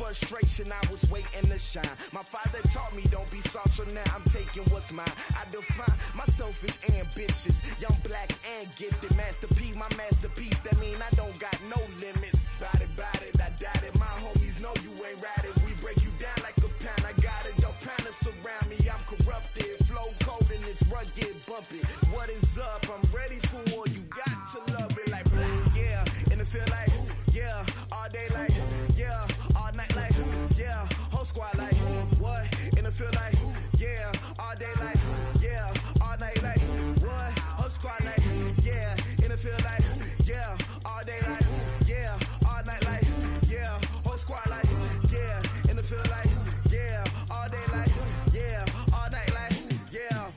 frustration, I was waiting to shine. My father taught me don't be soft, so now I'm taking what's mine. I define myself as ambitious, young, black, and gifted. Master P, my masterpiece, that mean I don't got no limits. Bout it, I doubt it. My homies know you ain't ratted. We break you down like a pound. I got it, don't panic surround me. I'm corrupted, flow cold and it's rugged, bumpy. What is up? I'm ready for war. You got to love it like black, yeah. And it feel like, yeah. All day like, yeah. All night like, yeah. Whole squad like, what? And it feel like, yeah. All day like, yeah. All night like, what? Whole squad like, yeah. And it feel like, yeah. All day like, yeah. All night like, yeah. Whole squad like, yeah. And it feel like, yeah. All day like, yeah. All night like, yeah.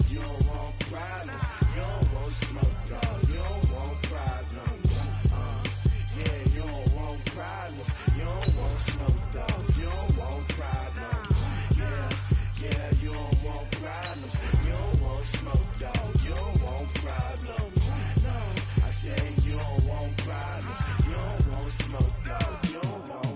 You don't want problems. You don't want smoke, dog. You don't want problems. Yeah, you don't want problems. You don't want smoke, dog. You don't want problems. Yeah, you don't want problems. You don't want smoke, dog. You don't want problems. No, I say you don't want problems. You don't want smoke, dog. You don't want.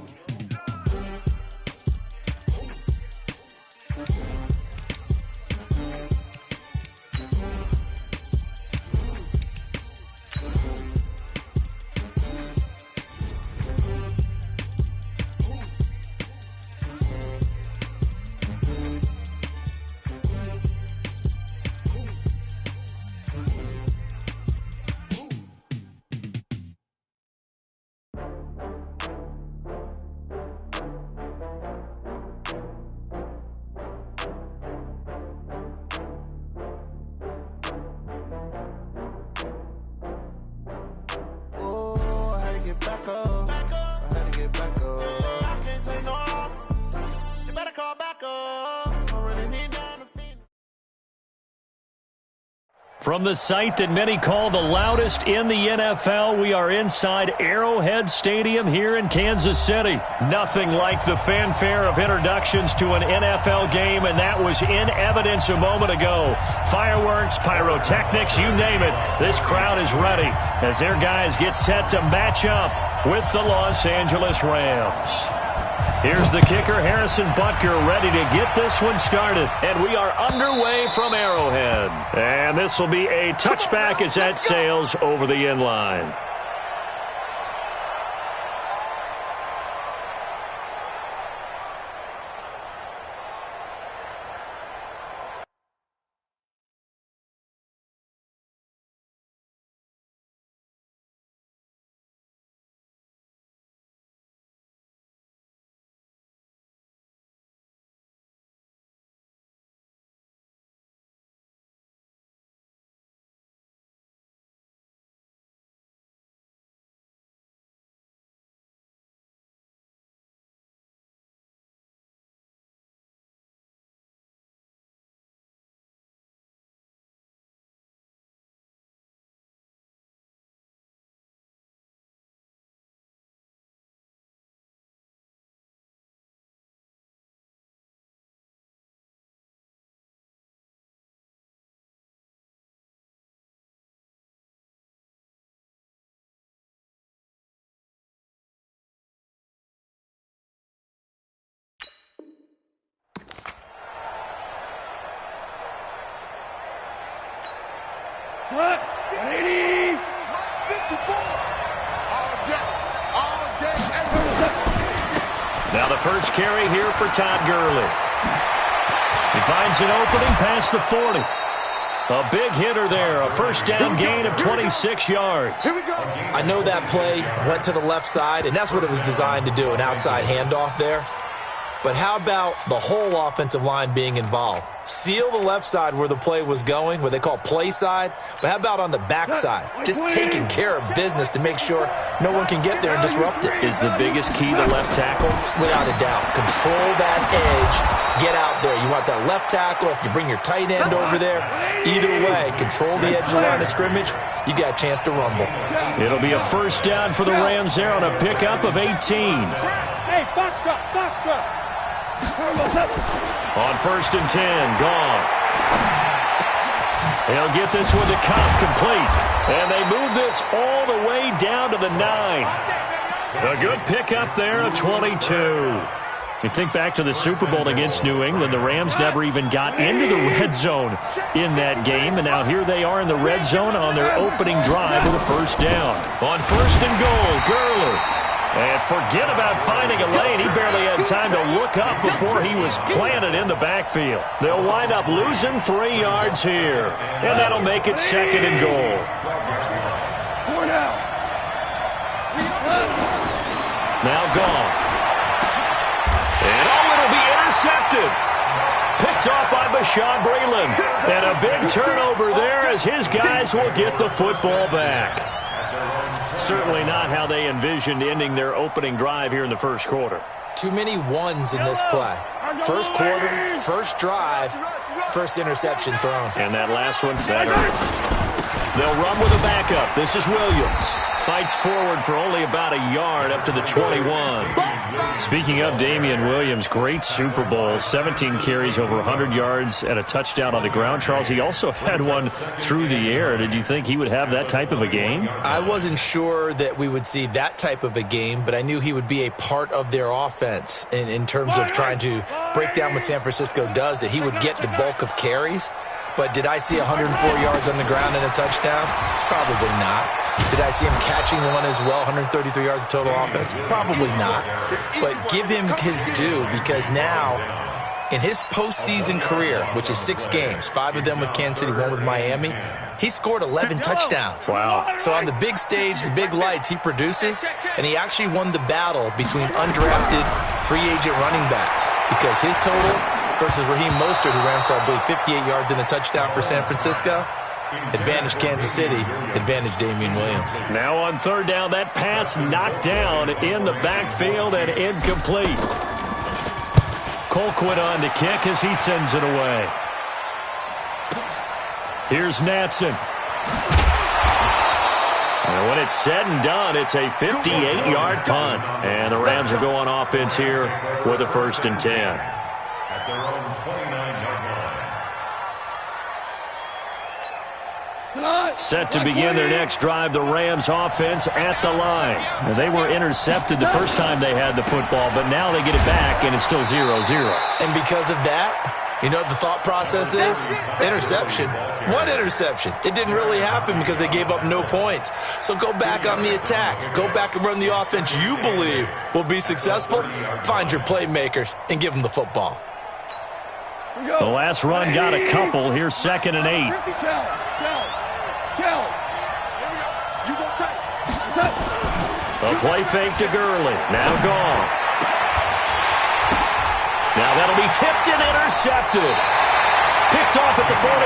From the site that many call the loudest in the NFL, we are inside Arrowhead Stadium here in Kansas City. Nothing like the fanfare of introductions to an NFL game, and that was in evidence a moment ago. Fireworks, pyrotechnics, you name it. This crowd is ready as their guys get set to match up with the Los Angeles Rams. Here's the kicker, Harrison Butker, ready to get this one started. And we are underway from Arrowhead. And this will be a touchback as that sails over the end line. What? 80. 54. All day, Now the first carry here for Todd Gurley. He finds an opening past the 40. A big hitter there, a first down gain of 26 yards. I know that play went to the left side, and that's what it was designed to do, an outside handoff there. But how about the whole offensive line being involved? Seal the left side where the play was going, what they call play side. But how about on the back side? Just taking care of business to make sure no one can get there and disrupt it. Is the biggest key the left tackle? Without a doubt. Control that edge. Get out there. You want that left tackle. If you bring your tight end over there, either way, control the edge of the line of scrimmage. You got a chance to rumble. It'll be a first down for the Rams there on a pickup of 18. Hey, box drop. On first and 10, Goff. They'll get this one to Cobb complete. And they move this all the way down to the 9. A good pickup there, a 22. You think back to the Super Bowl against New England, the Rams never even got into the red zone in that game, and now here they are in the red zone on their opening drive with a first down. On first and goal, Gurley. And forget about finding a lane. He barely had time to look up before he was planted in the backfield. They'll wind up losing 3 yards here, and that'll make it second and goal. Now Goff. And it'll be intercepted. Picked off by Bashaud Breeland. And a big turnover there as his guys will get the football back. Certainly not how they envisioned ending their opening drive here in the first quarter. Too many ones in this play. First quarter, first drive, first interception thrown. And that last one, that hurts. They'll run with a backup. This is Williams. Fights forward for only about a yard up to the 21. Speaking of Damian Williams, great Super Bowl. 17 carries, over 100 yards, and a touchdown on the ground. Charles, he also had one through the air. Did you think he would have that type of a game? I wasn't sure that we would see that type of a game, but I knew he would be a part of their offense in terms of trying to break down what San Francisco does, that he would get the bulk of carries. But did I see 104 yards on the ground and a touchdown? Probably not. Did I see him catching one as well, 133 yards of total offense? Probably not. But give him his due, because now, in his postseason career, which is 6 games, 5 of them with Kansas City, 1 with Miami, he scored 11 touchdowns. Wow. So on the big stage, the big lights, he produces, and he actually won the battle between undrafted free agent running backs, because his total versus Raheem Mostert, who ran for, I believe, 58 yards and a touchdown for San Francisco, advantage Kansas City, advantage Damian Williams. Now on third down, that pass knocked down in the backfield and incomplete. Colquitt on to kick as he sends it away. Here's Natson. And when it's said and done, it's a 58-yard punt. And the Rams are going offense here with a 1st and 10. At their own 29-yard line. Set to begin their next drive, the Rams offense at the line. Now, they were intercepted the first time they had the football, but now they get it back, and it's still 0-0. And because of that, you know what the thought process is? Interception. What interception? It didn't really happen because they gave up no points. So go back on the attack. Go back and run the offense you believe will be successful. Find your playmakers and give them the football. The last run got a couple. Here's 2nd and 8. A play fake to Gurley. Now gone. Now that'll be tipped and intercepted. Picked off at the 48,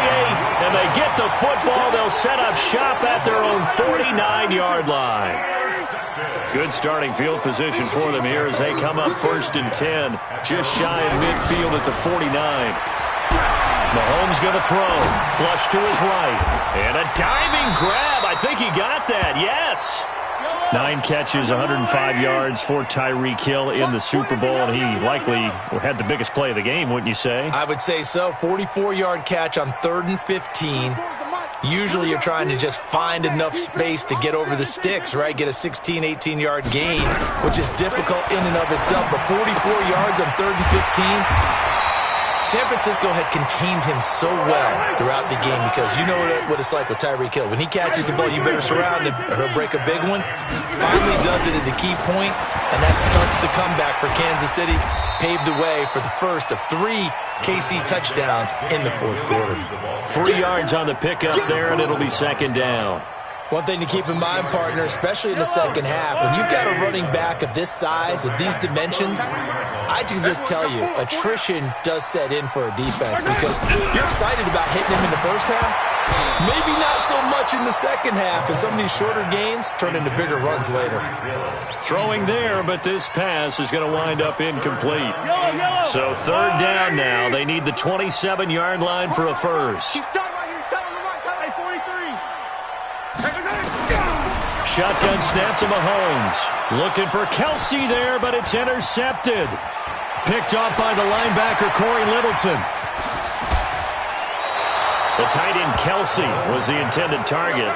and they get the football. They'll set up shop at their own 49-yard line. Good starting field position for them here as they come up 1st and 10, just shy of midfield at the 49. Mahomes going to throw. Flush to his right. And a diving grab. I think he got that. Yes. 9 catches, 105 yards for Tyreek Hill in the Super Bowl, and he likely had the biggest play of the game, wouldn't you say? I would say so. 44-yard catch on 3rd and 15. Usually you're trying to just find enough space to get over the sticks, right? Get a 16, 18-yard gain, which is difficult in and of itself. But 44 yards on 3rd and 15. San Francisco had contained him so well throughout the game, because you know what it's like with Tyreek Hill. When he catches the ball, you better surround him or he'll break a big one. Finally does it at the key point, and that starts the comeback for Kansas City. Paved the way for the first of 3 KC touchdowns in the 4th quarter. 3 yards on the pickup there, and it'll be 2nd down. One thing to keep in mind, partner, especially in the second half, when you've got a running back of this size, of these dimensions, I can just tell you, attrition does set in for a defense, because you're excited about hitting him in the first half. Maybe not so much in the second half, and some of these shorter gains turn into bigger runs later. Throwing there, but this pass is going to wind up incomplete. So 3rd down now. They need the 27-yard line for a first. Shotgun snap to Mahomes. Looking for Kelsey there, but it's intercepted. Picked off by the linebacker, Corey Littleton. The tight end Kelsey was the intended target.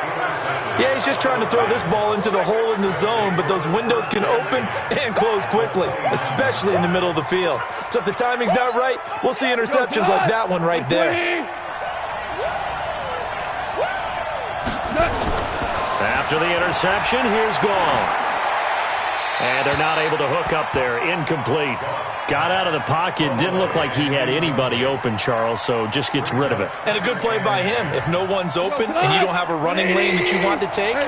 Yeah, he's just trying to throw this ball into the hole in the zone, but those windows can open and close quickly, especially in the middle of the field. So if the timing's not right, we'll see interceptions like that one right there. After the interception, here's Goff. And they're not able to hook up there. Incomplete. Got out of the pocket. Didn't look like he had anybody open, Charles, so just gets rid of it. And a good play by him. If no one's open and you don't have a running lane that you want to take,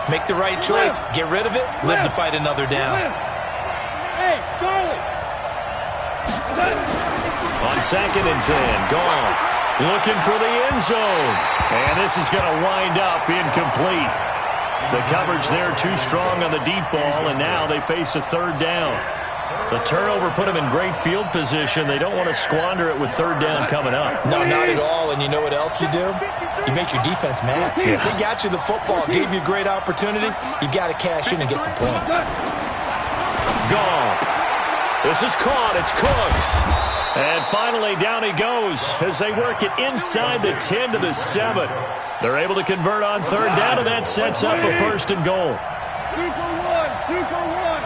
make the right choice. Get rid of it. Live to fight another down. Hey, Charlie. On 2nd and 10, Goff looking for the end zone. And this is going to wind up incomplete. The coverage there too strong on the deep ball, and now they face a 3rd down. The turnover put them in great field position. They don't want to squander it with 3rd down coming up. No, not at all. And you know what else you do? You make your defense mad. Yeah. They got you the football, gave you a great opportunity. You got to cash in and get some points. Goff. This is caught. It's Cooks. And finally, down he goes as they work it inside the 10 to the 7. They're able to convert on 3rd down, and that sets up a 1st and goal. 2 for 1. 2 for 1.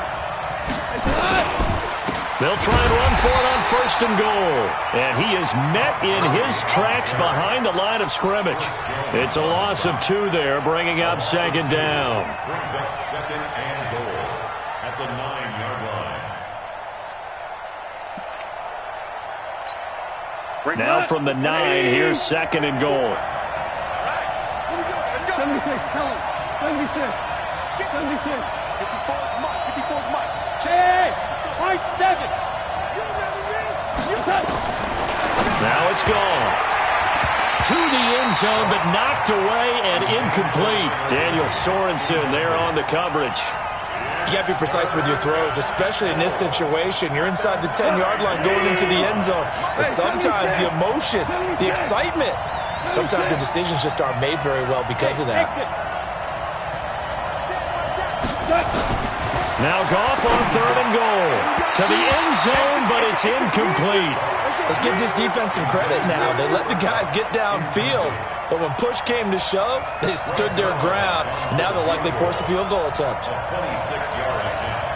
They'll try and run for it on 1st and goal. And he is met in his tracks behind the line of scrimmage. It's a loss of 2 there, bringing up 2nd down. Brings up 2nd and goal at the 9-yard line. Now from the 9, here's 2nd and goal. 76, tell him. 76. 76. 54's Mike. Hey, my 7. Now it's gone. To the end zone, but knocked away and incomplete. Daniel Sorensen there on the coverage. You got to be precise with your throws, especially in this situation. You're inside the 10-yard line going into the end zone. But sometimes the emotion, the excitement, sometimes the decisions just aren't made very well because of that. Now Goff on 3rd and goal. To the end zone, but it's incomplete. Let's give this defense some credit now. They let the guys get downfield. But when push came to shove, they stood their ground. And now they'll likely force a field goal attempt. 26-yard attempt.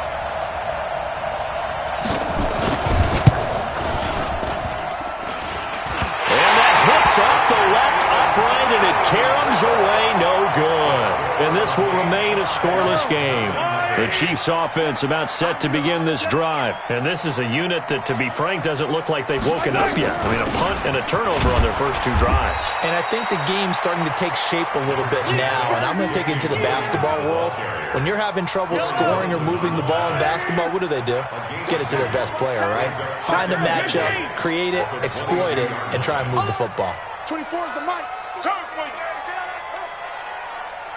And that hits off the left upright, and it caroms away no good. And this will remain a scoreless game. The Chiefs offense about set to begin this drive. And this is a unit that, to be frank, doesn't look like they've woken up yet. I mean, a punt and a turnover on their first 2 drives. And I think the game's starting to take shape a little bit now. And I'm going to take it into the basketball world. When you're having trouble scoring or moving the ball in basketball, what do? Get it to their best player, right? Find a matchup, create it, exploit it, and try and move the football. 24 is the mic.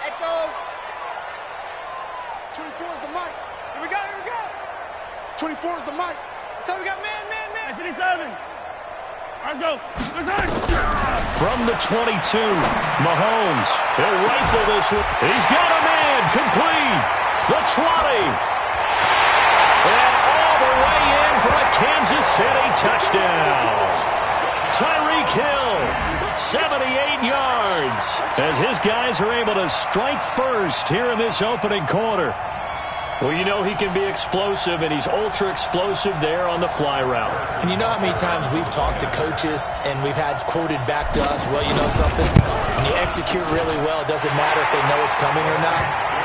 Echo. 24 is the mic. Here we go. 24 is the mic. So we got man. 57. Let's go. From the 22, Mahomes. He'll rifle this one. He's got a man. Complete. The 20. And all the way in for a Kansas City touchdown. Tyreek Hill, 78 yards. As his guys are able to strike first here in this opening quarter. Well, you know he can be explosive, and he's ultra-explosive there on the fly route. And you know how many times we've talked to coaches and we've had quoted back to us, well, you know something? When you execute really well, it doesn't matter if they know it's coming or not.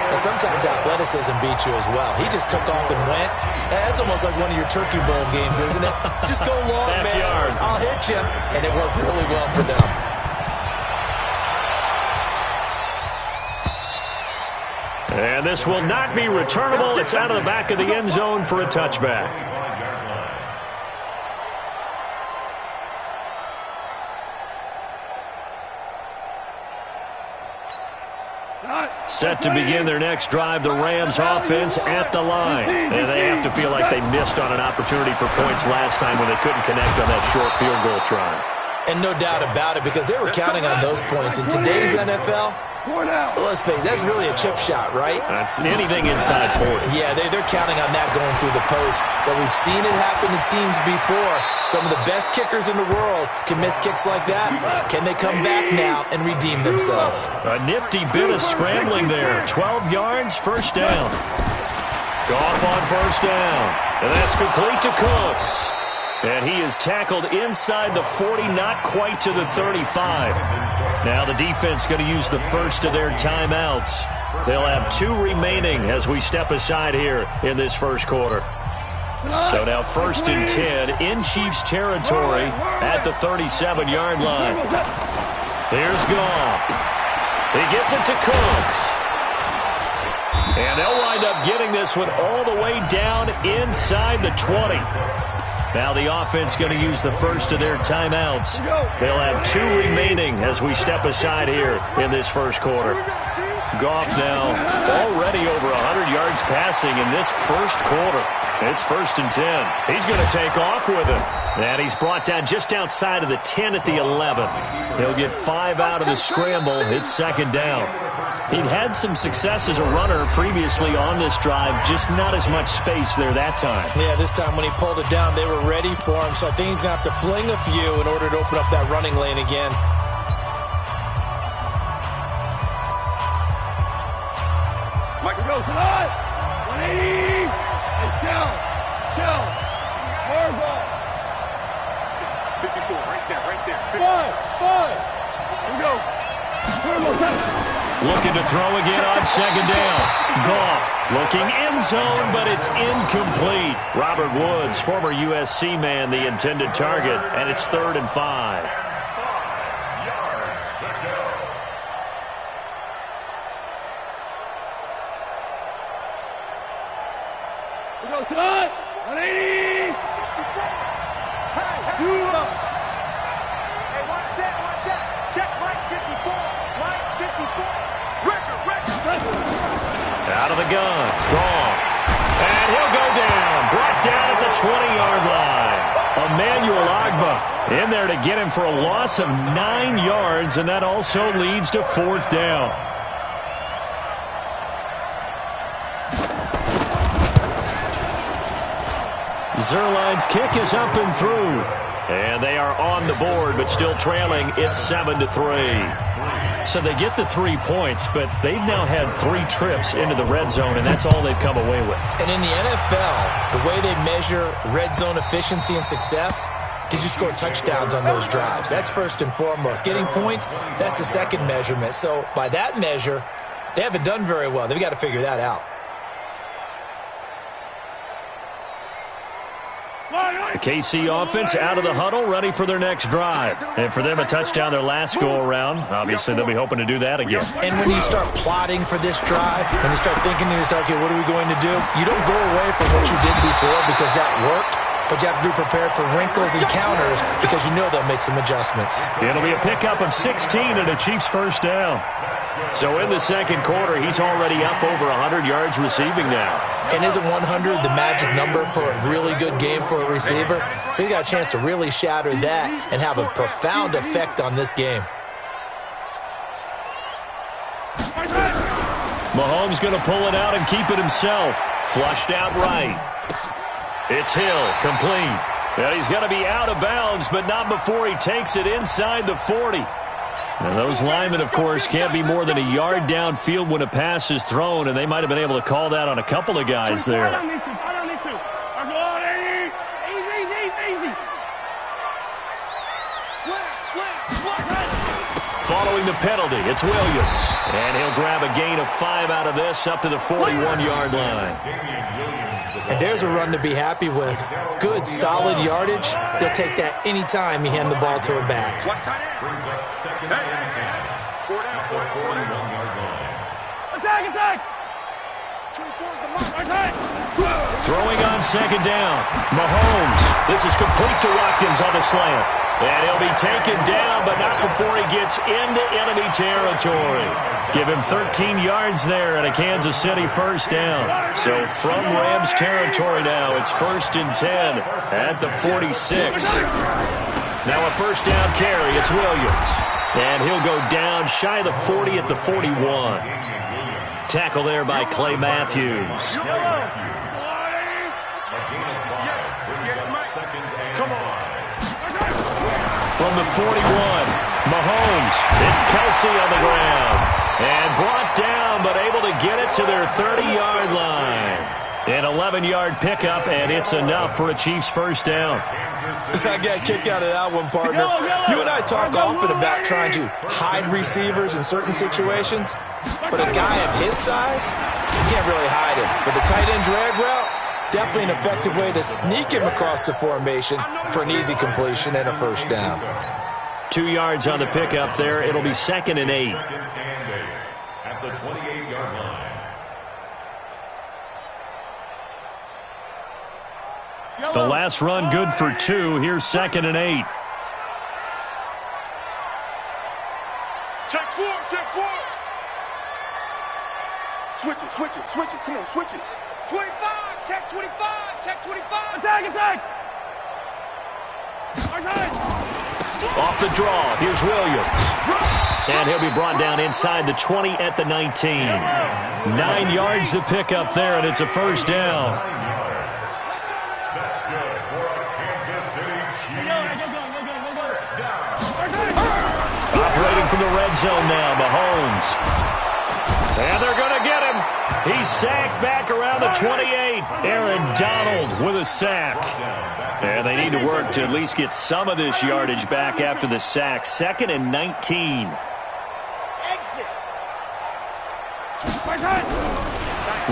And sometimes athleticism beats you as well. He just took off and went. That's almost like one of your Turkey Bowl games, isn't it? Just go long, man. I'll hit you. And it worked really well for them. And this will not be returnable. It's out of the back of the end zone for a touchback. Set to begin their next drive, the Rams offense at the line. And they have to feel like they missed on an opportunity for points last time when they couldn't connect on that short field goal try. And no doubt about it, because they were counting on those points. In today's NFL, Let's face it, that's really a chip shot, right? That's anything inside 40. Yeah, they're counting on that going through the post. But we've seen it happen to teams before. Some of the best kickers in the world can miss kicks like that. Can they come back now and redeem themselves? A nifty bit of scrambling there. 12 yards, first down. Goff on first down. And that's complete to Cooks. And he is tackled inside the 40, not quite to the 35. Now the defense going to use the first of their timeouts. They'll have 2 remaining as we step aside here in this first quarter. So now 1st and 10 in Chiefs territory at the 37-yard line. Here's Goff. He gets it to Cooks. And they'll wind up getting this one all the way down inside the 20. Now the offense going to use the first of their timeouts. They'll have 2 remaining as we step aside here in this first quarter. Goff now already over 100 yards passing in this first quarter. It's 1st and 10. He's going to take off with it. And he's brought down just outside of the 10 at the 11. He'll get 5 out of the scramble. It's 2nd down. He'd had some success as a runner previously on this drive, just not as much space there that time. Yeah, this time when he pulled it down, they were ready for him. So I think he's going to have to fling a few in order to open up that running lane again. Mike, go tonight. 180. Hey, chill. More ball. 54, right there. 5. Here we go. Looking to throw again on 2nd down. Goff looking end zone, but it's incomplete. Robert Woods, former USC man, the intended target, and it's 3rd and 5. We go tonight. 180. Hey, one set. Check right 54. Right 54. Record. Out of the gun. Goff. And he'll go down. Brought down at the 20-yard line. Emmanuel Ogbah in there to get him for a loss of 9 yards, and that also leads to 4th down. Zerline's kick is up and through. And they are on the board, but still trailing. It's 7-3. So they get the 3 points, but they've now had 3 trips into the red zone, and that's all they've come away with. And in the NFL, the way they measure red zone efficiency and success, did you score touchdowns on those drives? That's first and foremost. Getting points, that's the second measurement. So by that measure, they haven't done very well. They've got to figure that out. The KC offense out of the huddle, ready for their next drive. And for them, a touchdown their last go-around. Obviously, they'll be hoping to do that again. And when you start plotting for this drive, when you start thinking to yourself, okay, what are we going to do? You don't go away from what you did before because that worked, but you have to be prepared for wrinkles and counters because you know they'll make some adjustments. It'll be a pickup of 16 and a Chiefs first down. So in the second quarter, he's already up over 100 yards receiving now. And isn't 100 the magic number for a really good game for a receiver? So he got a chance to really shatter that and have a profound effect on this game. Mahomes going to pull it out and keep it himself. Flushed out right. It's Hill, complete. And he's going to be out of bounds, but not before he takes it inside the 40. And those linemen, of course, can't be more than a yard downfield when a pass is thrown, and they might have been able to call that on a couple of guys there. Following the penalty, it's Williams. And he'll grab a gain of 5 out of this up to the 41-yard line. And there's a run to be happy with. Good, solid yardage. They'll take that any time you hand the ball to a back. Attack! Throwing on second down. Mahomes. This is complete to Watkins on the slant. And he'll be taken down, but not before he gets into enemy territory. Give him 13 yards there and a Kansas City first down. So from Rams territory now, it's 1st and 10 at the 46. Now a first down carry. It's Williams. And he'll go down shy of the 40 at the 41. Tackle there by Clay Matthews. From the 41, Mahomes. It's Kelsey on the ground. And brought down, but able to get it to their 30-yard line. An 11-yard pickup, and it's enough for a Chiefs first down. I got a kick out of that one, partner. You and I talk often about trying to hide receivers in certain situations, but a guy of his size, you can't really hide him. But the tight end drag route, definitely an effective way to sneak him across the formation for an easy completion and a first down. 2 yards on the pickup there. It'll be 2nd and 8. At the 28-yard line. The last run good for 2. Here's 2nd and 8. Check 4, check 4. Switch it. Come on, switch it. 25, check 25, check 25. Attack. Off the draw, here's Williams. And he'll be brought down inside the 20 at the 19. 9 yards to pick up there, and it's a first down. That's good for a Kansas City Chiefs. First down. Operating from the red zone now, Mahomes. And they're going to get him. He's sacked back around the 28. Aaron Donald with a sack. And they need to work to at least get some of this yardage back after the sack. 2nd and 19.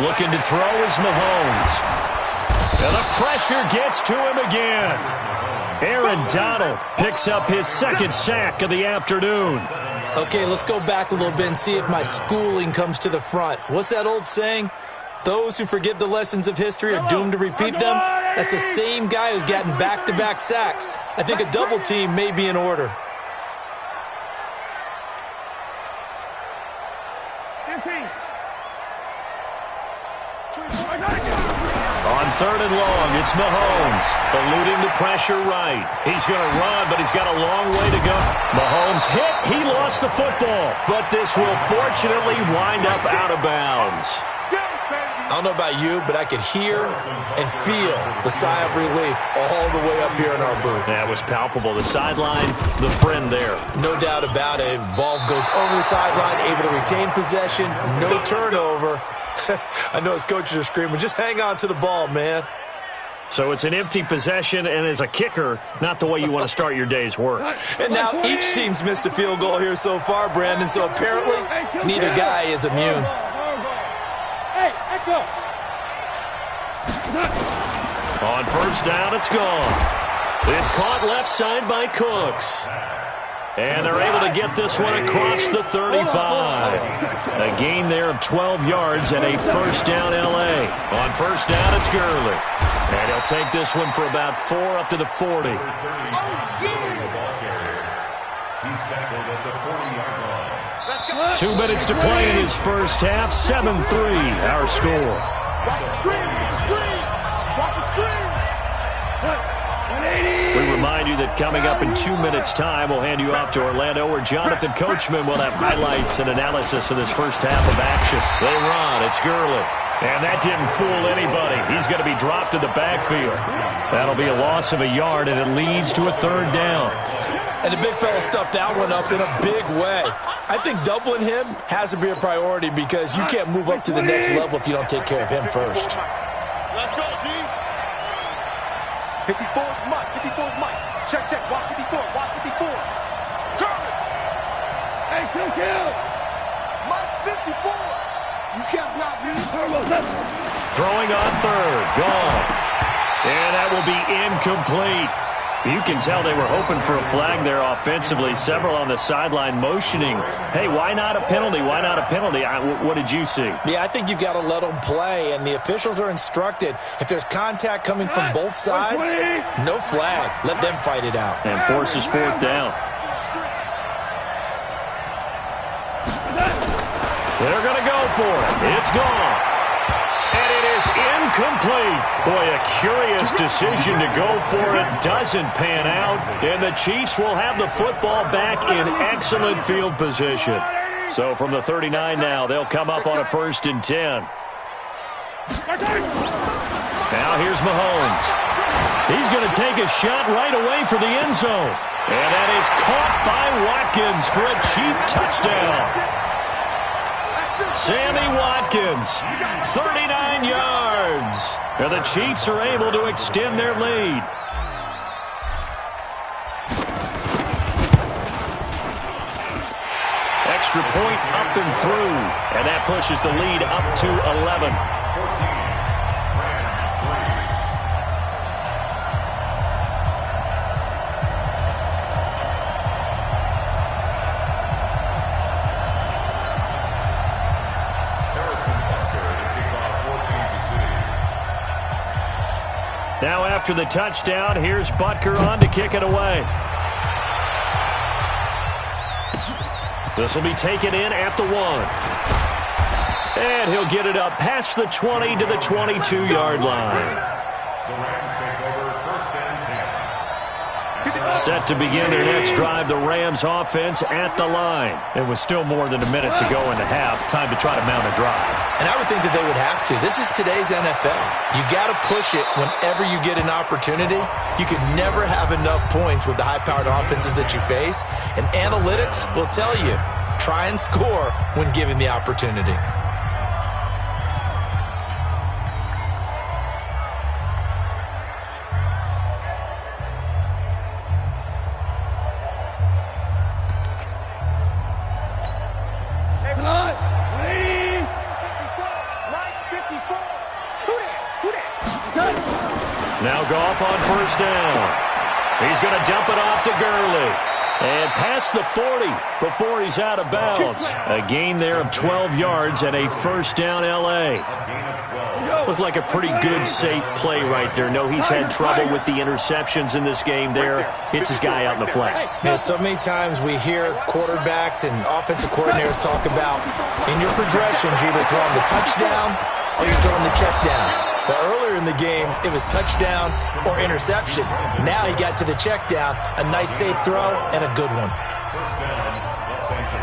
Looking to throw is Mahomes. And the pressure gets to him again. Aaron Donald picks up his 2nd sack of the afternoon. Okay, let's go back a little bit and see if my schooling comes to the front. What's that old saying? Those who forget the lessons of history are doomed to repeat them. That's the same guy who's gotten back-to-back sacks. I think a double team may be in order. 15. On 3rd and long, it's Mahomes, eluding the pressure right. He's going to run, but he's got a long way to go. Mahomes hit. He lost the football, but this will fortunately wind up out of bounds. I don't know about you, but I could hear and feel the sigh of relief all the way up here in our booth. That was palpable. The sideline, the friend there. No doubt about it. Ball goes over the sideline, able to retain possession, no turnover. I know his coaches are screaming, just hang on to the ball, man. So it's an empty possession, and as a kicker, not the way you want to start your day's work. And now each team's missed a field goal here so far, Brandon, so apparently neither guy is immune. On first down, it's gone. It's caught left side by Cooks. And they're able to get this one across the 35. A gain there of 12 yards and a first down L.A. On first down, it's Gurley. And he'll take this one for about 4 up to the 40. He's tackled at the 40-yard line. 2 minutes to play in his first half. 7-3, our score. Watch the screen. Watch the screen. We remind you that coming up in 2 minutes' time, we'll hand you off to Orlando, where Jonathan Coachman will have highlights and analysis of this first half of action. They run. It's Gurley. And that didn't fool anybody. He's going to be dropped in the backfield. That'll be a loss of a yard, and it leads to a 3rd down. And the big fella stuffed that one up in a big way. I think doubling him has to be a priority because you can't move up to the next level if you don't take care of him first. Let's go, D. 54's Mike. Check. Watch 54. Curry. Hey, kill. Mike 54. You can't block me. Throwing on 3rd. Gone. And that will be incomplete. You can tell they were hoping for a flag there offensively. Several on the sideline motioning, hey, why not a penalty? Why not a penalty? What did you see? Yeah, I think you've got to let them play, and the officials are instructed. If there's contact coming from both sides, no flag. Let them fight it out. And forces 4th down. They're going to go for it. It's gone. And it is incomplete. Boy, a curious decision to go for it. Doesn't pan out. And the Chiefs will have the football back in excellent field position. So from the 39 now, they'll come up on a 1st and 10. Now here's Mahomes. He's going to take a shot right away for the end zone. And that is caught by Watkins for a Chief touchdown. Sammy Watkins, 39 yards. And the Chiefs are able to extend their lead. Extra point up and through. And that pushes the lead up to 11. Now after the touchdown, here's Butker on to kick it away. This will be taken in at the 1. And he'll get it up past the 20 to the 22-yard line. Set to begin their next drive, the Rams offense at the line. It was still more than a minute to go in the half. Time to try to mount a drive. And I would think that they would have to. This is today's NFL. You got to push it whenever you get an opportunity. You could never have enough points with the high-powered offenses that you face. And analytics will tell you, try and score when given the opportunity. Now Goff on 1st down. He's going to dump it off to Gurley. And past the 40 before he's out of bounds. A gain there of 12 yards and a 1st down L.A. Looked like a pretty good, safe play right there. No, he's had trouble with the interceptions in this game there. Hits his guy out in the flat. Yeah, so many times we hear quarterbacks and offensive coordinators talk about in your progressions, you're either throwing the touchdown or you're throwing the check down. But earlier in the game, it was touchdown or interception. Now he got to the check down, a nice safe throw, and a good one.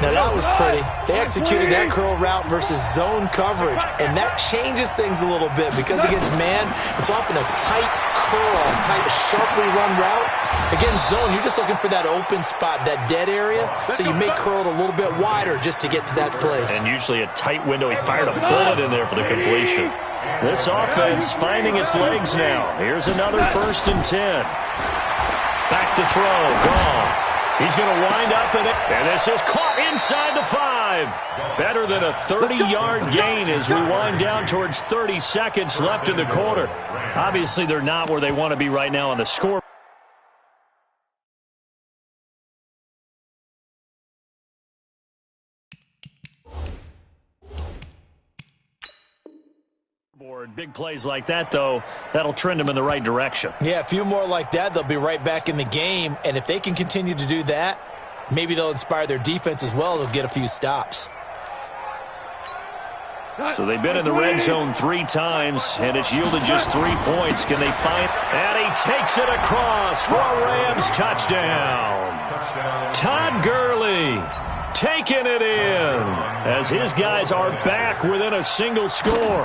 Now that was pretty. They executed that curl route versus zone coverage, and that changes things a little bit because against man, it's often a tight curl, tight, sharply run route. Against zone, you're just looking for that open spot, that dead area, so you may curl it a little bit wider just to get to that place. And usually a tight window. He fired a bullet in there for the completion. This offense finding its legs now. Here's another 1st and 10. Back to throw. Goff. He's going to wind up in it. And this is caught inside the 5. Better than a 30-yard gain as we wind down towards 30 seconds left in the quarter. Obviously, they're not where they want to be right now on the score. Big plays like that, though, that'll trend them in the right direction. Yeah, a few more like that, they'll be right back in the game. And if they can continue to do that, maybe they'll inspire their defense as well. They'll get a few stops. So they've been in the red zone 3 times, and it's yielded just 3 points. Can they find? And he takes it across for a Rams touchdown. Todd Gurley taking it in as his guys are back within a single score.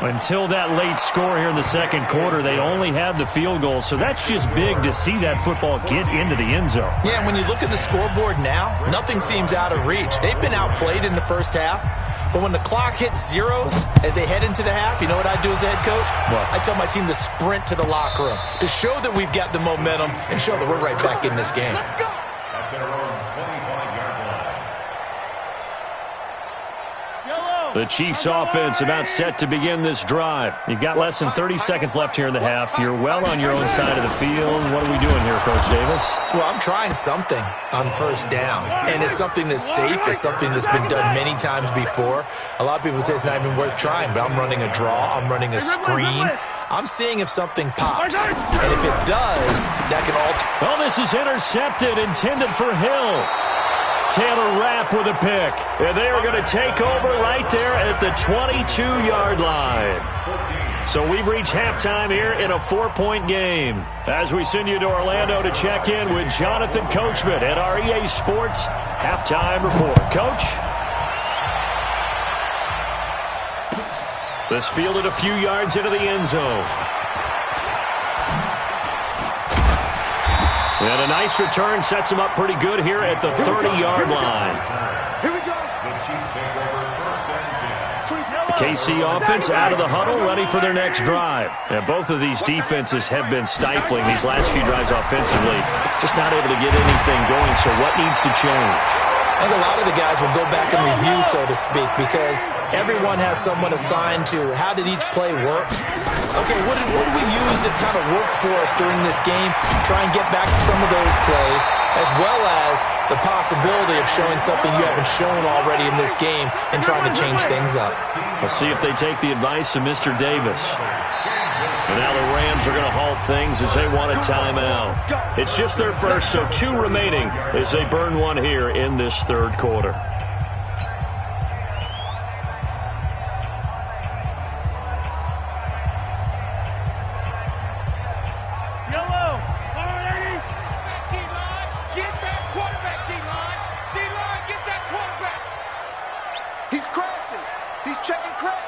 Until that late score here in the second quarter, they only had the field goal. So that's just big to see that football get into the end zone. Yeah, and when you look at the scoreboard now, nothing seems out of reach. They've been outplayed in the first half. But when the clock hits zeros as they head into the half, you know what I do as the head coach? What? I tell my team to sprint to the locker room to show that we've got the momentum and show that we're right back in this game. The Chiefs offense about set to begin this drive. You've got less than 30 seconds left here in the half. You're well on your own side of the field. What are we doing here, Coach Davis? Well, I'm trying something on 1st down. And it's something that's safe. It's something that's been done many times before. A lot of people say it's not even worth trying, but I'm running a draw. I'm running a screen. I'm seeing if something pops. And if it does, that can alter. Well, this is intercepted, intended for Hill. Taylor Rapp with a pick. And they are going to take over right there at the 22-yard line. So we've reached halftime here in a 4-point game. As we send you to Orlando to check in with Jonathan Coachman at our EA Sports Halftime Report. Coach? This fielded a few yards into the end zone. And a nice return sets him up pretty good here at the 30-yard line. Here we go. The KC offense out of the huddle, ready for their next drive. And both of these defenses have been stifling these last few drives offensively. Just not able to get anything going, so what needs to change? I think a lot of the guys will go back and review, so to speak, because everyone has someone assigned to how did each play work. Okay, what did we use that kind of worked for us during this game? Try and get back to some of those plays, as well as the possibility of showing something you haven't shown already in this game and trying to change things up. We'll see if they take the advice of Mr. Davis. And now the Rams are going to halt things as they want a timeout. It's just their first, so 2 remaining as they burn one here in this third quarter. He's crashing. He's checking crash.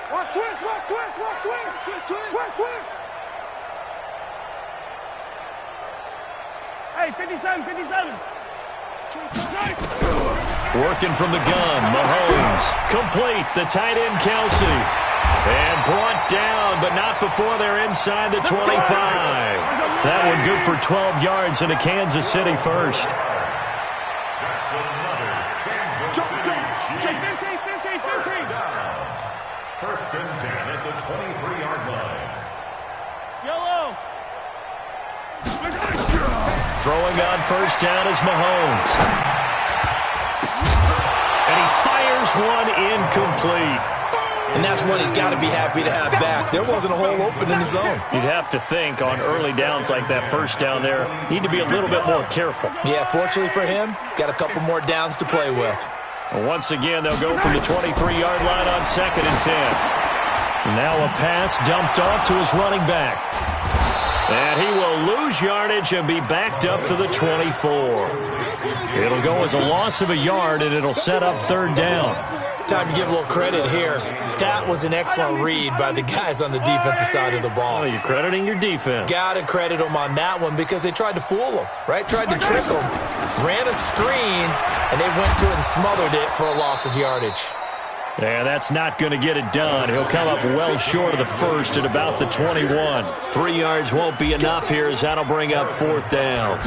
Watch twist, watch twist, watch twist. Twist, twist. Hey, 57, 57. Working from the gun, Mahomes. Complete, the tight end, Kelsey. And brought down, but not before they're inside the 25. That one good for 12 yards into Kansas City first. First and 10 at the 23-yard line. Yellow. Throwing on first down is Mahomes. And he fires one incomplete. And that's one he's got to be happy to have back. There wasn't a hole open in the zone. You'd have to think on early downs like that first down there, need to be a little bit more careful. Yeah, fortunately for him, got a couple more downs to play with. Once again, they'll go from the 23-yard line on 2nd and 10. Now a pass dumped off to his running back. And he will lose yardage and be backed up to the 24. It'll go as a loss of a yard, and it'll set up 3rd down. Time to give a little credit here. That was an excellent read by the guys on the defensive side of the ball. Oh, you're crediting your defense. Got to credit them on that one because they tried to fool them, right? Tried to trick them. Ran a screen, and they went to it and smothered it for a loss of yardage. Yeah, that's not going to get it done. He'll come up well short of the first at about the 21. 3 yards won't be enough here as that'll bring up 4th down.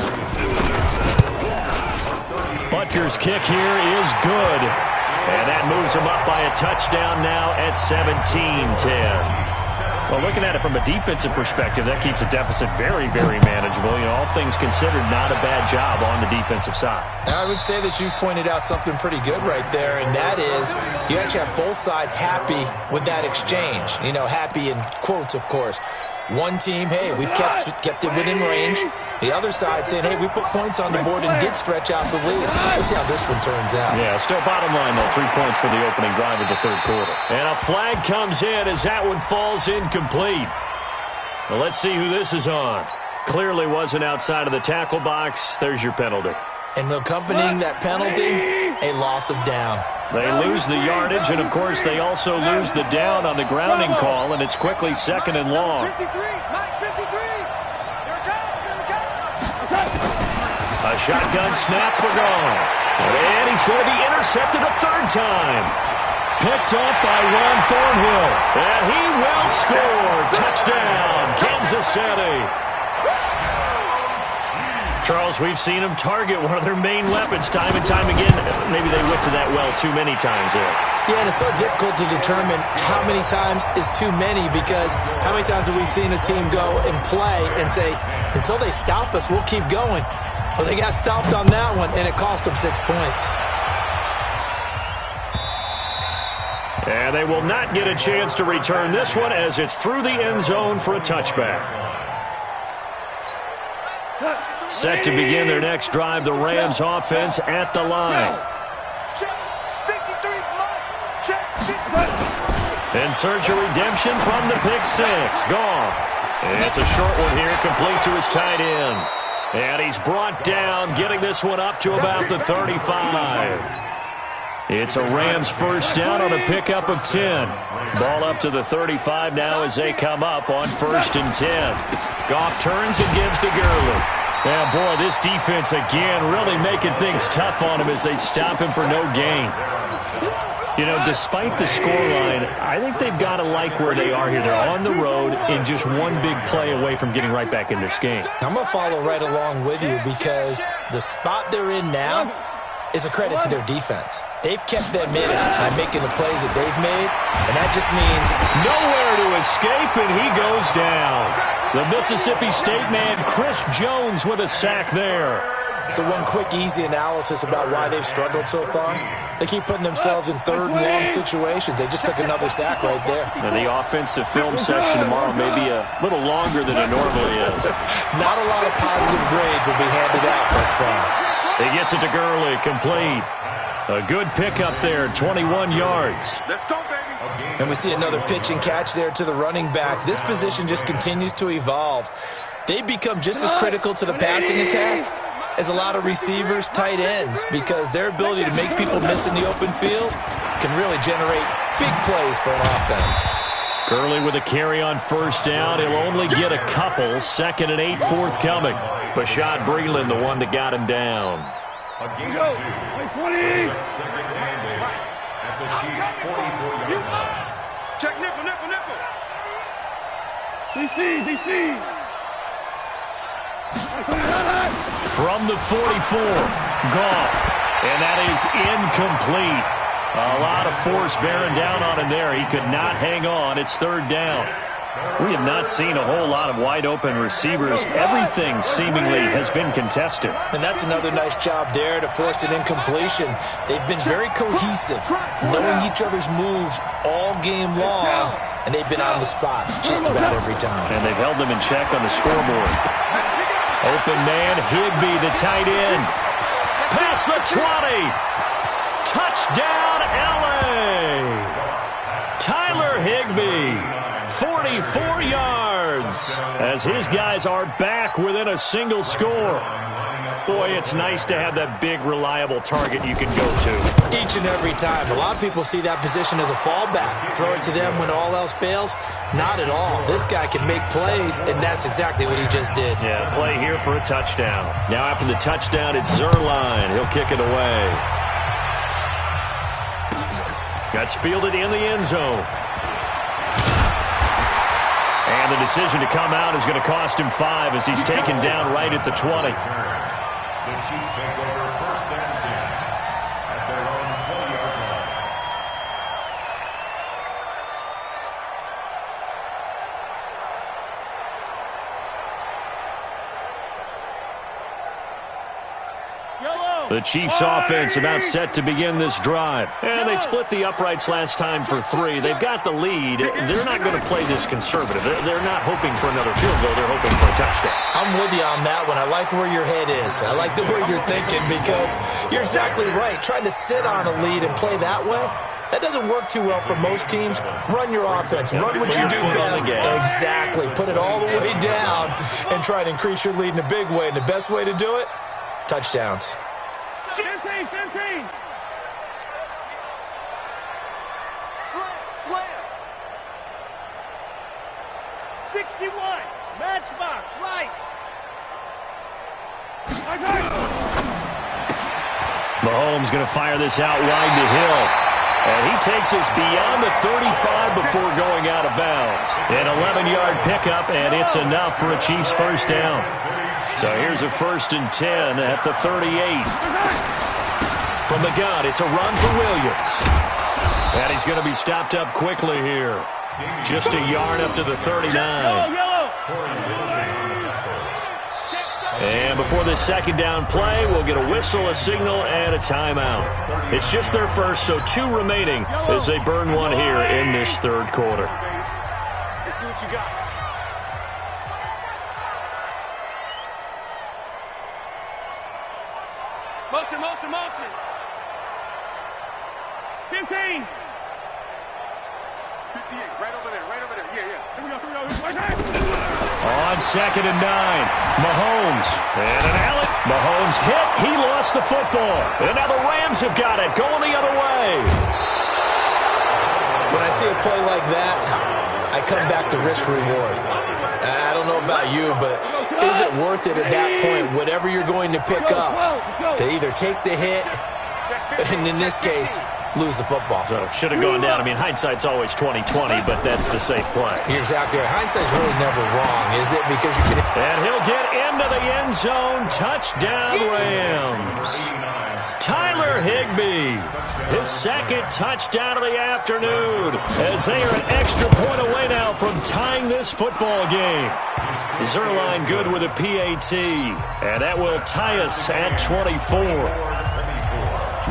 Butker's kick here is good. And that moves him up by a touchdown now at 17-10. Well, looking at it from a defensive perspective, that keeps the deficit very, very manageable. You know, all things considered, not a bad job on the defensive side. I would say that you've pointed out something pretty good right there, and that is you actually have both sides happy with that exchange. You know, happy in quotes, of course. One team, hey, we've kept it within range. The other side saying, hey, we put points on the board and did stretch out the lead. Let's see how this one turns out. Yeah, still bottom line, though, 3 points for the opening drive of the 3rd quarter. And a flag comes in as that one falls incomplete. Well, let's see who this is on. Clearly wasn't outside of the tackle box. There's your penalty. And accompanying that penalty, a loss of down. They lose the yardage, and, of course, they also lose the down on the grounding call, and it's quickly 2nd and long. 53, Mike, 53. Here it comes. A shotgun snap for Goff. And he's going to be intercepted a 3rd time. Picked up by Ron Thornhill. And he will score. Touchdown, Kansas City. Charles, we've seen them target one of their main weapons time and time again. Maybe they went to that well too many times there. Yeah, and it's so difficult to determine how many times is too many because how many times have we seen a team go and play and say, until they stop us, we'll keep going. Well, they got stopped on that one, and it cost them 6 points. And they will not get a chance to return this one as it's through the end zone for a touchback. Set to begin their next drive, the Rams offense at the line. In search of redemption from the pick six. Goff. And it's a short one here, complete to his tight end. And he's brought down, getting this one up to about the 35. It's a Rams first down on a pickup of 10. Ball up to the 35 now as they come up on 1st and 10. Goff turns and gives to Gurley. Yeah, boy, this defense again really making things tough on him as they stop him for no gain. You know, despite the scoreline, I think they've got to like where they are here. They're on the road and just one big play away from getting right back in this game. I'm going to follow right along with you because the spot they're in now is a credit to their defense. They've kept them in it by making the plays that they've made, and that just means nowhere to escape, and he goes down. The Mississippi State man, Chris Jones, with a sack there. So one quick, easy analysis about why they've struggled so far. They keep putting themselves in third and long situations. They just took another sack right there. And the offensive film session tomorrow may be a little longer than it normally is. Not a lot of positive grades will be handed out thus far. He gets it to Gurley, complete. A good pickup there, 21 yards. Let's go, baby. And we see another pitch and catch there to the running back. This position just continues to evolve. They become just as critical to the passing attack as a lot of receivers, tight ends, because their ability to make people miss in the open field can really generate big plays for an offense. Gurley with a carry on first down. He'll only get a couple. 2nd and 8 forthcoming. Bashad Breeland, the one that got him down. A gain of 2. 2nd and 8 at the Chiefs' 44-yard line. Check nickel. DC. From the 44, Goff. And that is incomplete. A lot of force bearing down on him there. He could not hang on. It's 3rd down. We have not seen a whole lot of wide-open receivers. Everything seemingly has been contested. And that's another nice job there to force an incompletion. They've been very cohesive, knowing each other's moves all game long, and they've been on the spot just about every time. And they've held them in check on the scoreboard. Open man, Higbee, the tight end. Past the 20. Touchdown, L.A. Tyler Higbee. 44 yards as his guys are back within a single score. Boy, it's nice to have that big, reliable target you can go to. Each and every time. A lot of people see that position as a fallback. Throw it to them when all else fails. Not at all. This guy can make plays, and that's exactly what he just did. Yeah, play here for a touchdown. Now after the touchdown, it's Zerline. He'll kick it away. That's fielded in the end zone. And the decision to come out is going to cost him 5 as he's taken down right at the 20. The Chiefs take over 1st and 10 at their own 20-yard line. The Chiefs offense about set to begin this drive. And they split the uprights last time for 3. They've got the lead. They're not going to play this conservative. They're not hoping for another field goal. They're hoping for a touchdown. I'm with you on that one. I like where your head is. I like the way you're thinking because you're exactly right. Trying to sit on a lead and play that way, that doesn't work too well for most teams. Run your offense. Run what you do best. Exactly. Put it all the way down and try to increase your lead in a big way. And the best way to do it, touchdowns. 15. Slam. 61. Matchbox. Light. Mahomes going to fire this out wide to Hill. And he takes us beyond the 35 before going out of bounds. An 11-yard pickup, and it's enough for a Chiefs first down. So here's a 1st and 10 at the 38. From the gun, it's a run for Williams. And he's going to be stopped up quickly here. Just a yard up to the 39. And before this 2nd down play, we'll get a whistle, a signal, and a timeout. It's just their first, so 2 remaining as they burn one here in this 3rd quarter. Let's see what you got. Motion, motion, motion. 15. 58, right over there, right over there. Yeah, yeah. Here we go, here we go. Right there. On 2nd and 9, Mahomes. And an alley. Mahomes hit. He lost the football. And now the Rams have got it, going the other way. When I see a play like that, I come back to risk-reward. I don't know about you, but is it worth it at that point, whatever you're going to pick up, to either take the hit, and in this case, lose the football? So should have gone down. I mean, hindsight's always 20/20, but that's the safe play. You're exactly right. Hindsight's really never wrong, is it? Because you can... And he'll get into the end zone. Touchdown, Rams. Tyler Higbee, his second touchdown of the afternoon, as they are an extra point away now from tying this football game. Zerline good with a PAT, and that will tie us at 24.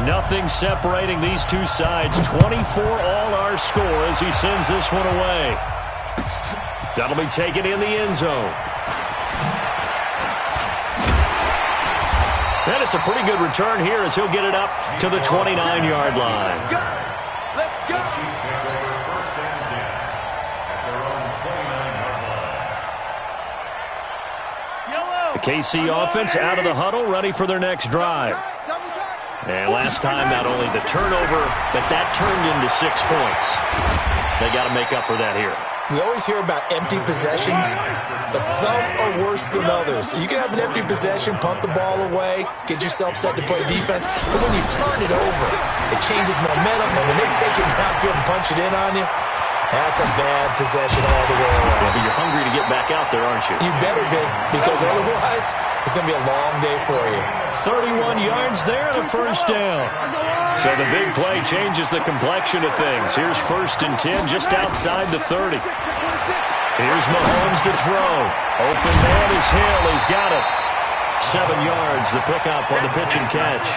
Nothing separating these two sides. 24 all our score as he sends this one away. That'll be taken in the end zone. And it's a pretty good return here as he'll get it up to the 29-yard line. Let's go. The KC offense out of the huddle, ready for their next drive. And last time, not only the turnover, but that turned into 6 points. They got to make up for that here. We always hear about empty possessions, but some are worse than others. You can have an empty possession, punt the ball away, get yourself set to play defense, but when you turn it over, it changes momentum, and when they take it downfield and punch it in on you, that's a bad possession all the way around. Yeah, but you're hungry to get back out there, aren't you? You better be, because otherwise, it's going to be a long day for you. 31 yards there and a first down. So the big play changes the complexion of things. Here's 1st and 10 just outside the 30. Here's Mahomes to throw. Open man is Hill. He's got it. 7 yards, the pickup on the pitch and catch.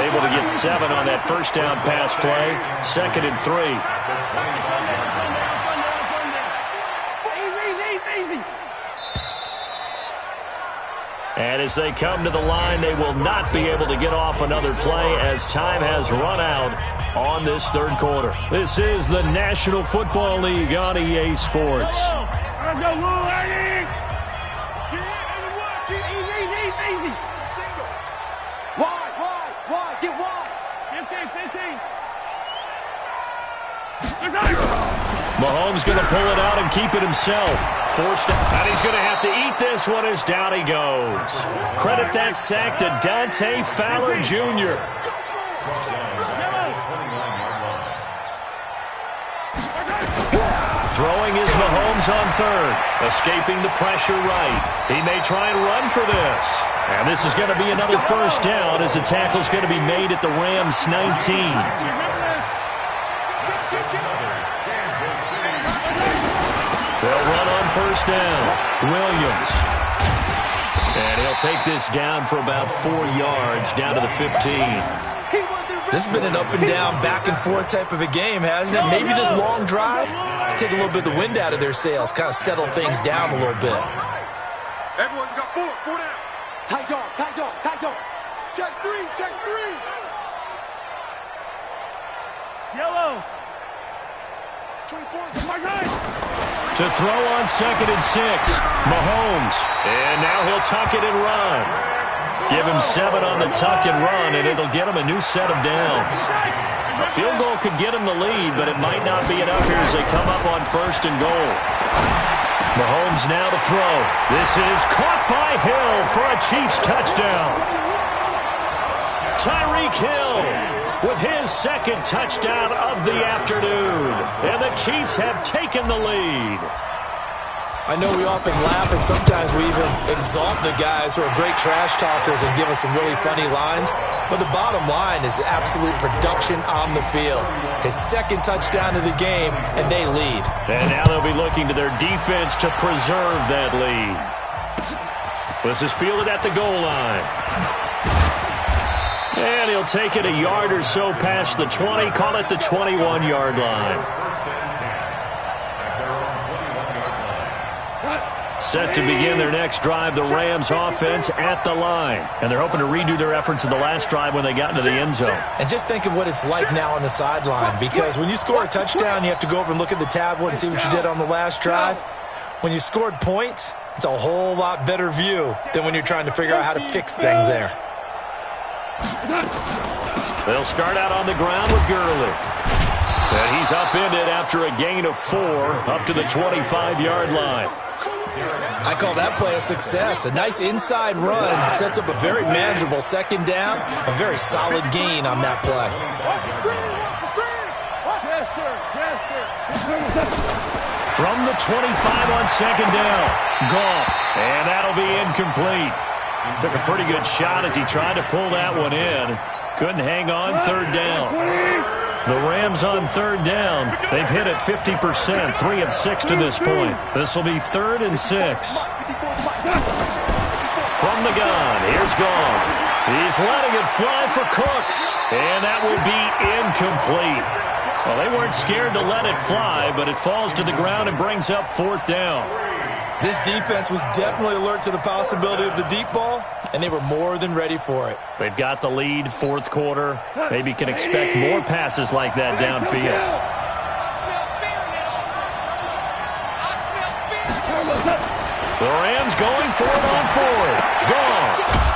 Able to get 7 on that first down pass play. 2nd and 3. And as they come to the line, they will not be able to get off another play as time has run out on this third quarter. This is the National Football League on EA Sports. Let's go, Easy. Wide. Get wide. 15. Mahomes going to pull it out and keep it himself. Forced out. And he's going to have to eat this one as down he goes. Credit that sack to Dante Fowler Jr. Throwing is Mahomes on 3rd. Escaping the pressure right. He may try and run for this. And this is going to be another first down as the tackle's going to be made at the Rams 19. They'll run on first down. Williams. And he'll take this down for about 4 yards, down to the 15. This has been an up-and-down, back-and-forth type of a game, hasn't it? Maybe this long drive take a little bit of the wind out of their sails, kind of settle things down a little bit. Everyone got 4 down. Tight dog. Check 3. Yellow. 24 is the right. To throw on 2nd and 6. Mahomes. And now he'll tuck it and run. Give him 7 on the tuck and run, and it'll get him a new set of downs. A field goal could get him the lead, but it might not be enough here as they come up on 1st and goal. Mahomes now to throw. This is caught by Hill for a Chiefs touchdown. Tyreek Hill with his 2nd touchdown of the afternoon. And the Chiefs have taken the lead. I know we often laugh, and sometimes we even exalt the guys who are great trash talkers and give us some really funny lines. But the bottom line is absolute production on the field. His 2nd touchdown of the game, and they lead. And now they'll be looking to their defense to preserve that lead. This is fielded at the goal line. And he'll take it a yard or so past the 20, call it the 21-yard line. Set to begin their next drive, the Rams offense at the line. And they're hoping to redo their efforts in the last drive when they got into the end zone. And just think of what it's like now on the sideline, because when you score a touchdown, you have to go over and look at the tablet and see what you did on the last drive. When you scored points, it's a whole lot better view than when you're trying to figure out how to fix things there. They'll start out on the ground with Gurley. And he's upended after a gain of 4 up to the 25-yard line. I call that play a success. A nice inside run sets up a very manageable second down, a very solid gain on that play. From the 25 on second down, Goff, and that'll be incomplete. Took a pretty good shot as he tried to pull that one in. Couldn't hang on third down. The Rams on third down. They've hit it 50%, 3 of 6 to this point. This will be 3rd and 6. From the gun, here's Goff. He's letting it fly for Cooks, and that will be incomplete. Well, they weren't scared to let it fly, but it falls to the ground and brings up 4th down. This defense was definitely alert to the possibility of the deep ball, and they were more than ready for it. They've got the lead, 4th quarter. Maybe can expect more passes like that downfield. The Rams going for it on 4th. Gone.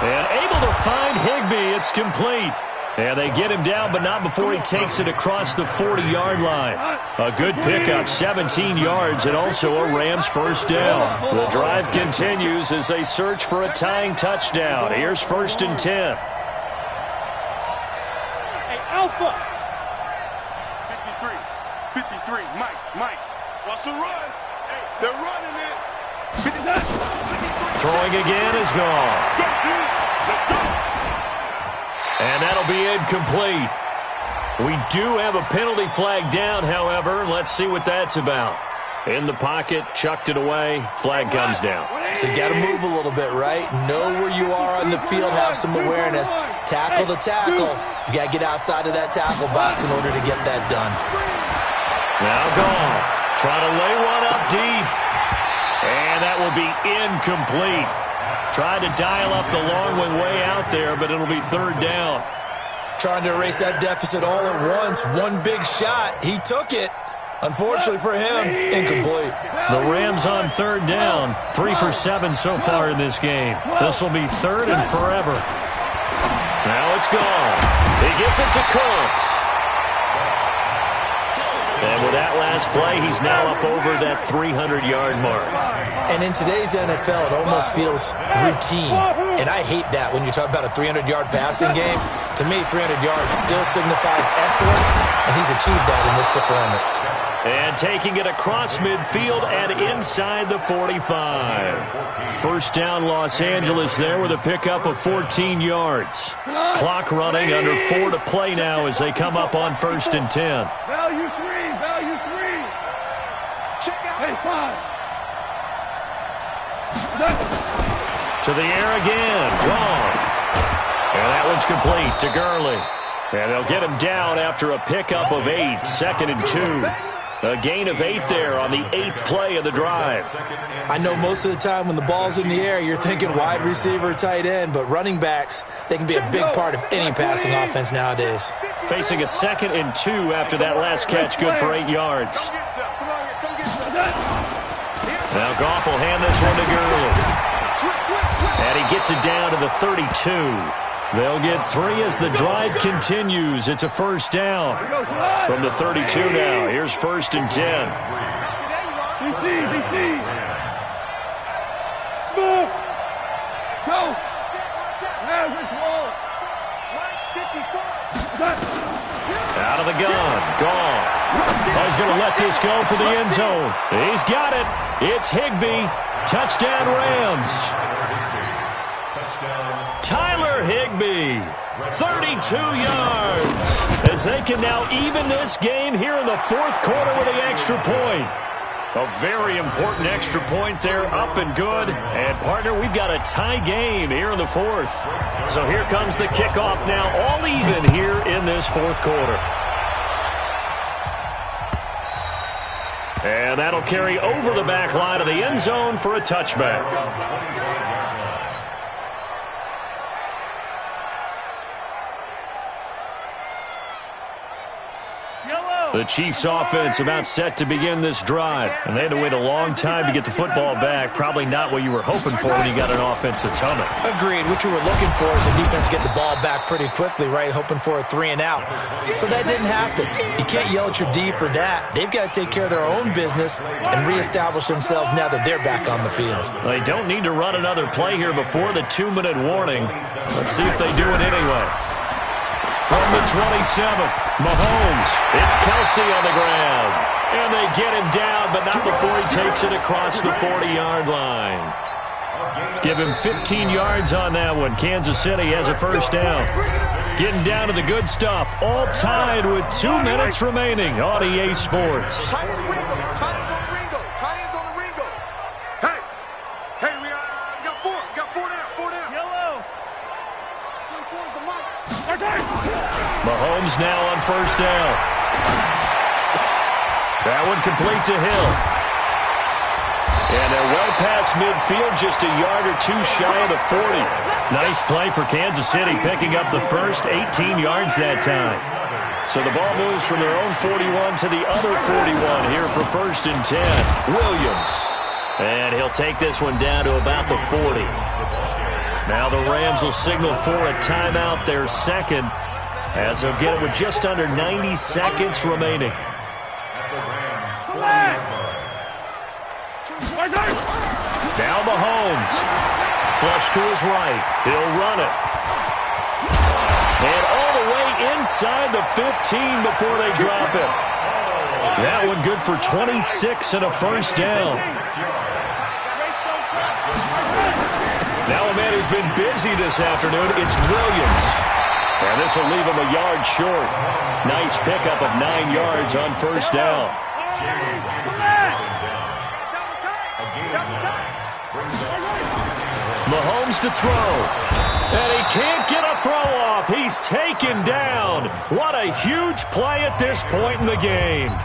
And able to find Higbee. It's complete. And they get him down, but not before he takes it across the 40-yard line. A good pickup, 17 yards, and also a Rams first down. The drive continues as they search for a tying touchdown. Here's 1st and 10. Hey, Alpha. 53, Mike. Watch the run. Hey, they're running it. 59. Throwing again is gone. And that'll be incomplete. We do have a penalty flag down, however. Let's see what that's about. In the pocket, chucked it away, flag comes down. So you got to move a little bit, right? Know where you are on the field, have some awareness. Tackle to tackle. You got to get outside of that tackle box in order to get that done. Now Goff, trying to lay one up deep. And that will be incomplete. Tried to dial up the long one way out there, but it'll be 3rd down. Trying to erase that deficit all at once. One big shot. He took it. Unfortunately for him, incomplete. The Rams on 3rd down. 3 for 7 so far in this game. This will be 3rd and forever. Now it's gone. He gets it to Cooks. And with that last play, he's now up over that 300-yard mark. And in today's NFL, it almost feels routine. And I hate that when you talk about a 300-yard passing game. To me, 300 yards still signifies excellence, and he's achieved that in this performance. And taking it across midfield and inside the 45. First down, Los Angeles there with a pickup of 14 yards. Clock running, under 4 to play now as they come up on 1st and 10. Value 3. Check out. Hey, 5. To the air again. Gone. And that one's complete to Gurley. And they'll get him down after a pickup of 8. 2nd and 2. A gain of 8 there on the 8th play of the drive. I know most of the time when the ball's in the air, you're thinking wide receiver, tight end, but running backs, they can be a big part of any passing offense nowadays. Facing a 2nd and 2 after that last catch, good for 8 yards. Now Goff will hand this one to Gurley. And he gets it down to the 32. They'll get 3 as the drive continues. It's a first down. From the 32 now, here's 1st and 10. BC. Smooth. Go. Out of the gun. Goff. He's going to let this go for the end zone. He's got it. It's Higbee. Touchdown Rams. Tyler Higbee, 32 yards, as they can now even this game here in the 4th quarter with the extra point. A very important extra point there, up and good. And, partner, we've got a tie game here in the 4th. So here comes the kickoff now, all even here in this 4th quarter. And that'll carry over the back line of the end zone for a touchback. The Chiefs offense about set to begin this drive. And they had to wait a long time to get the football back. Probably not what you were hoping for when you got an offense that's humming. Agreed. What you were looking for is the defense get the ball back pretty quickly, right? Hoping for a 3 and out. So that didn't happen. You can't yell at your D for that. They've got to take care of their own business and reestablish themselves now that they're back on the field. They don't need to run another play here before the 2-minute warning. Let's see if they do it anyway. From the 27, Mahomes. It's Kelsey on the ground. And they get him down, but not before he takes it across the 40-yard line. Give him 15 yards on that one. Kansas City has a first down. Getting down to the good stuff. All tied with 2 minutes remaining on EA Sports. Tight ends on the Ringo. Hey, we got four. Four down. Yellow. 24 is the mic. Mahomes now on first down. That one complete to Hill. And they're well past midfield, just a yard or two shy of the 40. Nice play for Kansas City, picking up the first 18 yards that time. So the ball moves from their own 41 to the other 41 here for first and 10. Williams. And he'll take this one down to about the 40. Now the Rams will signal for a timeout, their second, as they'll get it with just under 90 seconds remaining. Now Mahomes. Flush to his right. He'll run it. And all the way inside the 15 before they drop it. That one good for 26 and a first down. Now a man who's been busy this afternoon, it's Williams. And this will leave him a yard short. Nice pickup of 9 yards on first down. Mahomes to throw. And he can't get a throw off. He's taken down. What a huge play at this point in the game.